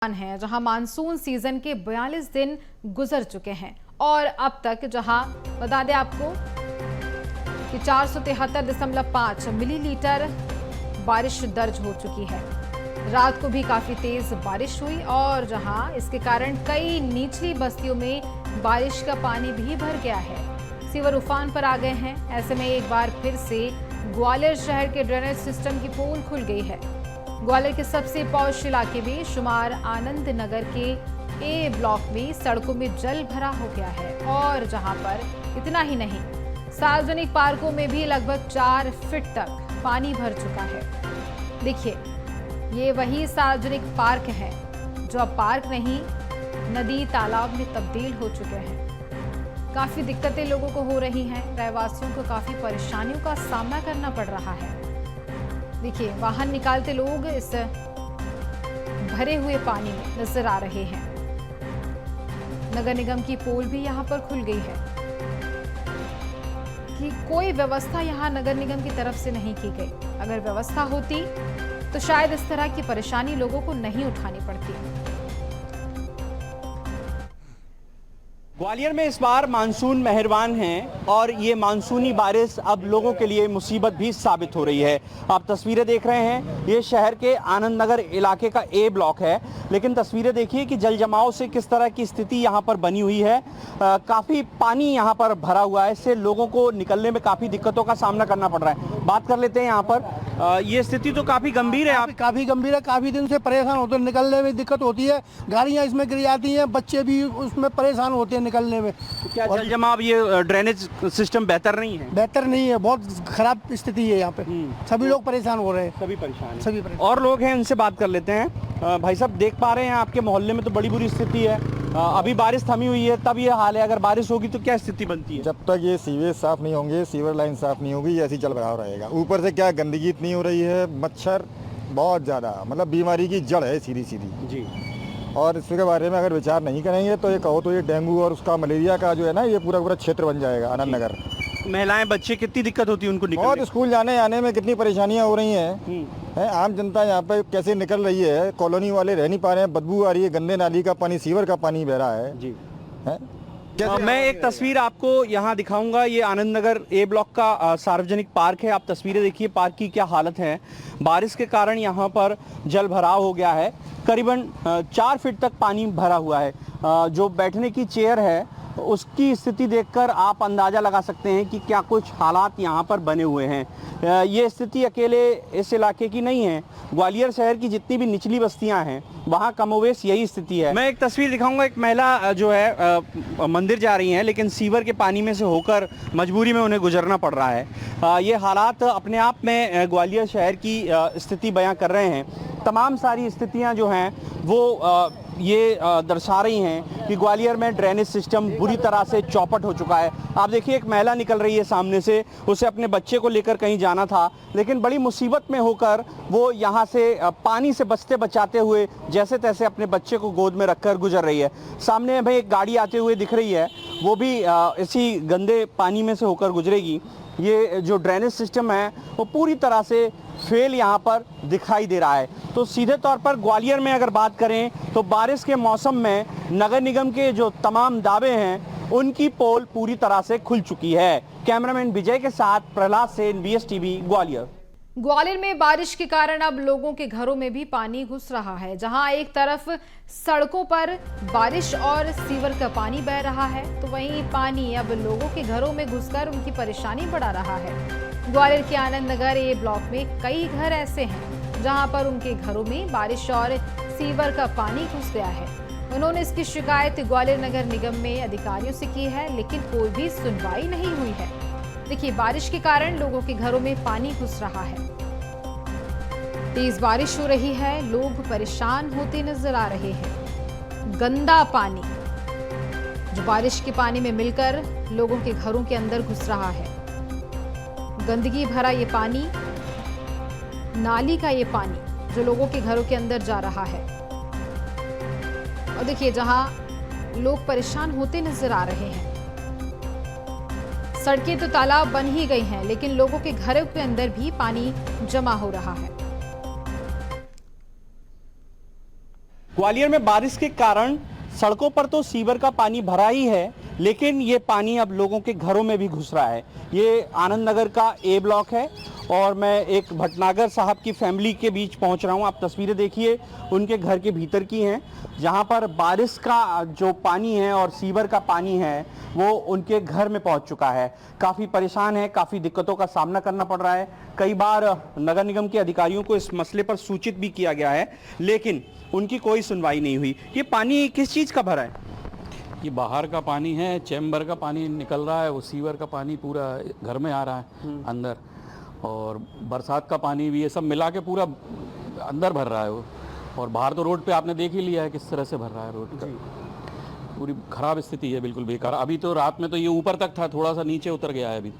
है जहां monsoon season के 42 दिन गुजर चुके हैं और अब तक जहां बता दें आपको कि 473.5 मिलीलीटर बारिश दर्ज हो चुकी है। रात को भी काफी तेज बारिश हुई और जहां इसके कारण कई निचली बस्तियों में बारिश का पानी भी भर गया है। सीवर उफान पर आ गए हैं। ऐसे में एक बार फिर से ग्वालियर शहर के ड्रेनेज सिस्टम की पोल खुल गई है। ग्वालियर के सबसे पॉश इलाके में शुमार आनंद नगर के ए ब्लॉक में सड़कों में जल भरा हो गया है और जहां पर इतना ही नहीं, सार्वजनिक पार्कों में भी लगभग 4 फीट तक पानी भर चुका है। देखिए, ये वही सार्वजनिक पार्क है जो अब पार्क नहीं, नदी तालाब में तब्दील हो चुके हैं। काफी दिक्कतें लोगों को हो रही हैं। रहवासियों को काफी परेशानियों का सामना करना पड़ रहा है। देखिए, वाहन निकालते लोग इस भरे हुए पानी में नजर आ रहे हैं। नगर निगम की पोल भी यहां पर खुल गई है कि कोई व्यवस्था यहां नगर निगम की तरफ से नहीं की गई। अगर व्यवस्था होती तो शायद इस तरह की परेशानी लोगों को नहीं उठानी पड़ती। ग्वालियर में इस बार मानसून मेहरबान है और ये मानसूनी बारिश अब लोगों के लिए मुसीबत भी साबित हो रही है। आप तस्वीरें देख रहे हैं, ये शहर के आनंद नगर इलाके का ए ब्लॉक है, लेकिन तस्वीरें देखिए कि जल जमाव से किस तरह की स्थिति यहाँ पर बनी हुई है। काफ़ी पानी यहाँ पर भरा हुआ है, इससे लोगों को निकलने में काफ़ी दिक्कतों का सामना करना पड़ रहा है। बात कर लेते हैं यहाँ पर, ये स्थिति तो काफ़ी गंभीर है। आप काफ़ी गंभीर है, काफ़ी दिन से परेशान होते हैं, निकलने में दिक्कत होती है, गाड़ियाँ इसमें गिर जाती हैं, बच्चे भी उसमें परेशान होते हैं निकलने में। तो क्या जल जमाव, ये ड्रेनेज सिस्टम बेहतर नहीं है? बेहतर नहीं है, बहुत खराब स्थिति है यहाँ पे। सभी लोग परेशान हो रहे हैं। सभी परेशान हैं। सभी परेशान। और लोग हैं, उनसे बात कर लेते हैं। भाई साहब, देख पा रहे हैं आपके मोहल्ले में तो बड़ी बुरी स्थिति है। अभी बारिश थमी हुई है, तब ये हाल है। अगर बारिश होगी तो क्या स्थिति बनती है? जब तक ये सीवेज साफ नहीं होंगे, सीवर लाइन साफ नहीं होगी, ऐसी जल भराव रहेगा। ऊपर से क्या गंदगी इतनी हो रही है, मच्छर बहुत ज़्यादा, मतलब बीमारी की जड़ है सीधी सीधी जी। और इसके बारे में अगर विचार नहीं करेंगे तो ये कहो तो ये डेंगू और उसका मलेरिया का जो है ना, ये पूरा पूरा क्षेत्र बन जाएगा आनंद नगर। महिलाएं, बच्चे, कितनी दिक्कत होती है उनको निकलने? बहुत स्कूल जाने आने में कितनी परेशानियाँ हो रही हैं। आम जनता यहाँ पे कैसे निकल रही है, कॉलोनी वाले रह नहीं पा रहे हैं, बदबू आ रही है, गंदे नाली का पानी, सीवर का पानी बह रहा है जी। है? मैं एक तस्वीर आपको यहाँ दिखाऊंगा। ये आनंद नगर ए ब्लॉक का सार्वजनिक पार्क है। आप तस्वीरें देखिए, पार्क की क्या हालत है। बारिश के कारण यहाँ पर जल भराव हो गया है। करीबन 4 फीट तक पानी भरा हुआ है। जो बैठने की चेयर है उसकी स्थिति देखकर आप अंदाज़ा लगा सकते हैं कि क्या कुछ हालात यहाँ पर बने हुए हैं। ये स्थिति अकेले इस इलाके की नहीं है, ग्वालियर शहर की जितनी भी निचली बस्तियाँ हैं वहाँ कमोवेश यही स्थिति है। मैं एक तस्वीर दिखाऊंगा। एक महिला जो है मंदिर जा रही हैं, लेकिन सीवर के पानी में से होकर मजबूरी में उन्हें गुजरना पड़ रहा है। ये हालात अपने आप में ग्वालियर शहर की स्थिति बयां कर रहे हैं। तमाम सारी स्थितियाँ जो हैं वो ये दर्शा रही हैं कि ग्वालियर में ड्रेनेज सिस्टम बुरी तरह से चौपट हो चुका है। आप देखिए, एक महिला निकल रही है सामने से, उसे अपने बच्चे को लेकर कहीं जाना था, लेकिन बड़ी मुसीबत में होकर वो यहाँ से पानी से बचते बचाते हुए जैसे तैसे अपने बच्चे को गोद में रखकर गुजर रही है। सामने हमें एक गाड़ी आते हुए दिख रही है, वो भी इसी गंदे पानी में से होकर गुजरेगी। ये जो ड्रेनेज सिस्टम है वो पूरी तरह से फेल यहाँ पर दिखाई दे रहा है। तो सीधे तौर पर ग्वालियर में अगर बात करें तो बारिश के मौसम में नगर निगम के जो तमाम दावे हैं उनकी पोल पूरी तरह से खुल चुकी है। कैमरामैन विजय के साथ प्रहलाद सेन, BSTV, ग्वालियर। ग्वालियर में बारिश के कारण अब लोगों के घरों में भी पानी घुस रहा है। जहां एक तरफ सड़कों पर बारिश और सीवर का पानी बह रहा है, तो वहीं पानी अब लोगों के घरों में घुसकर उनकी परेशानी बढ़ा रहा है। ग्वालियर के आनंद नगर ए ब्लॉक में कई घर ऐसे हैं जहां पर उनके घरों में बारिश और सीवर का पानी घुस गया है। उन्होंने इसकी शिकायत ग्वालियर नगर निगम में अधिकारियों से की है, लेकिन कोई भी सुनवाई नहीं हुई है। देखिए, बारिश के कारण लोगों के घरों में पानी घुस रहा है। तेज बारिश हो रही है, लोग परेशान होते नजर आ रहे हैं। गंदा पानी जो बारिश के पानी में मिलकर लोगों के घरों के अंदर घुस रहा है। गंदगी भरा ये पानी, नाली का ये पानी जो लोगों के घरों के अंदर जा रहा है। और देखिए, जहां लोग परेशान होते नजर आ रहे हैं। सड़कें तो तालाब बन ही गई हैं, लेकिन लोगों के घरों के अंदर भी पानी जमा हो रहा है। ग्वालियर में बारिश के कारण सड़कों पर तो सीवर का पानी भरा ही है, लेकिन ये पानी अब लोगों के घरों में भी घुस रहा है। ये आनंद नगर का ए ब्लॉक है और मैं एक भटनागर साहब की फैमिली के बीच पहुंच रहा हूं। आप तस्वीरें देखिए उनके घर के भीतर की हैं, जहां पर बारिश का जो पानी है और सीवर का पानी है वो उनके घर में पहुंच चुका है। काफ़ी परेशान है, काफ़ी दिक्कतों का सामना करना पड़ रहा है। कई बार नगर निगम के अधिकारियों को इस मसले पर सूचित भी किया गया है, लेकिन उनकी कोई सुनवाई नहीं हुई। ये पानी किस चीज़ का भरा है? ये बाहर का पानी है, चैम्बर का पानी निकल रहा है, वो सीवर का पानी पूरा घर में आ रहा है अंदर, और बरसात का पानी भी, ये सब मिला के पूरा अंदर भर रहा है वो। और बाहर तो रोड पे आपने देख ही लिया है किस तरह से भर रहा है रोड का। पूरी खराब स्थिति है, बिल्कुल बेकार। अभी तो रात में तो ये ऊपर तक था, थोड़ा सा नीचे उतर गया है अभी,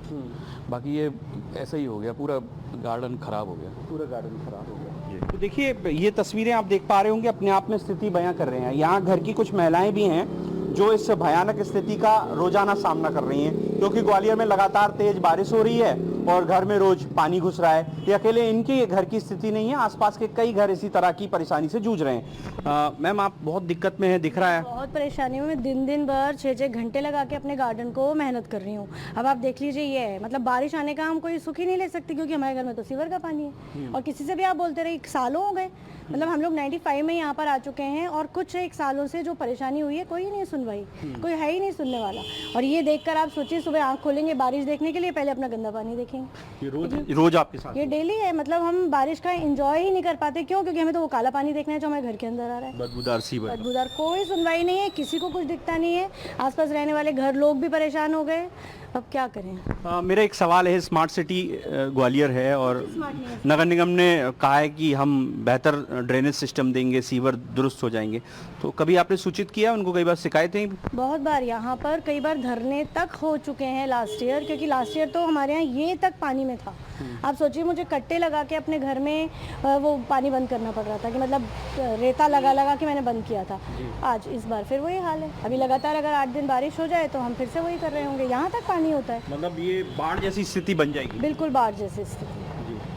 बाकी ये ऐसा ही हो गया, पूरा गार्डन खराब हो गया। पूरा गार्डन खराब हो गया। तो देखिए ये तस्वीरें आप देख पा रहे होंगे, अपने आप में स्थिति बयां कर रहे हैं। यहाँ घर की कुछ महिलाएं भी हैं जो इस भयानक स्थिति का रोजाना सामना कर रही हैं, क्योंकि ग्वालियर में लगातार तेज बारिश हो रही है और घर में रोज पानी घुस रहा है। ये अकेले इनके घर की स्थिति नहीं है, आसपास के कई घर इसी तरह की परेशानी से जूझ रहे हैं। मैम आप बहुत दिक्कत में है, दिख रहा है। बहुत परेशानी में, मैं दिन भर 6-6 घंटे लगा के अपने गार्डन को मेहनत कर रही हूँ। अब आप देख लीजिए, ये है मतलब बारिश आने का हम कोई सुख ही नहीं ले सकते, क्योंकि हमारे घर में तो सीवर का पानी है। और किसी से भी आप बोलते रहे, सालों हो गए, मतलब हम लोग 95 में यहाँ पर आ चुके हैं और कुछ एक सालों से जो परेशानी हुई है कोई नहीं सुनवाई, कोई है ही नहीं सुनने वाला। और ये देखकर आप सोचिए, सुबह आंख खोलेंगे बारिश देखने के लिए, पहले अपना गंदा पानी देखेंगे। ये रोज आपके साथ? ये डेली है, मतलब हम बारिश का एंजॉय ही नहीं कर पाते। क्यों? क्योंकि हमें तो वो काला पानी देखना है जो हमारे घर के अंदर आ रहा है, बदबूदार सीवर। बदबूदार। कोई सुनवाई नहीं है, किसी को कुछ दिखता नहीं है। आसपास रहने वाले घर लोग भी परेशान हो गए। अब क्या करें? मेरा एक सवाल है, स्मार्ट सिटी ग्वालियर है और नगर निगम ने कहा है कि हम बेहतर ड्रेनेज सिस्टम देंगे, सीवर दुरुस्त हो जाएंगे, तो कभी आपने सूचित किया उनको? कई बार शिकायतें? बहुत बार यहाँ पर कई बार धरने तक हो चुके हैं लास्ट ईयर, क्योंकि लास्ट ईयर तो हमारे यहाँ ये तक पानी में था। आप सोचिए, मुझे कट्टे लगा के अपने घर में वो पानी बंद करना पड़ रहा था, कि मतलब रेता लगा के मैंने बंद किया था। आज इस बार फिर वही हाल है। अभी लगातार अगर 8 दिन बारिश हो जाए तो हम फिर से वही कर रहे होंगे। यहाँ तक पानी होता है, मतलब ये बाढ़ जैसी स्थिति बन जाएगी? बिल्कुल बाढ़ जैसी स्थिति,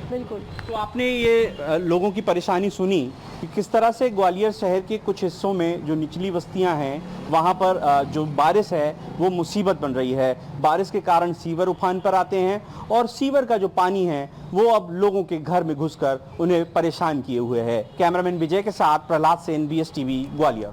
बिल्कुल। तो आपने ये लोगों की परेशानी सुनी कि किस तरह से ग्वालियर शहर के कुछ हिस्सों में जो निचली बस्तियां हैं वहां पर जो बारिश है वो मुसीबत बन रही है। बारिश के कारण सीवर उफान पर आते हैं और सीवर का जो पानी है वो अब लोगों के घर में घुसकर उन्हें परेशान किए हुए है। कैमरामैन विजय के साथ प्रहलाद सेन, BS TV ग्वालियर।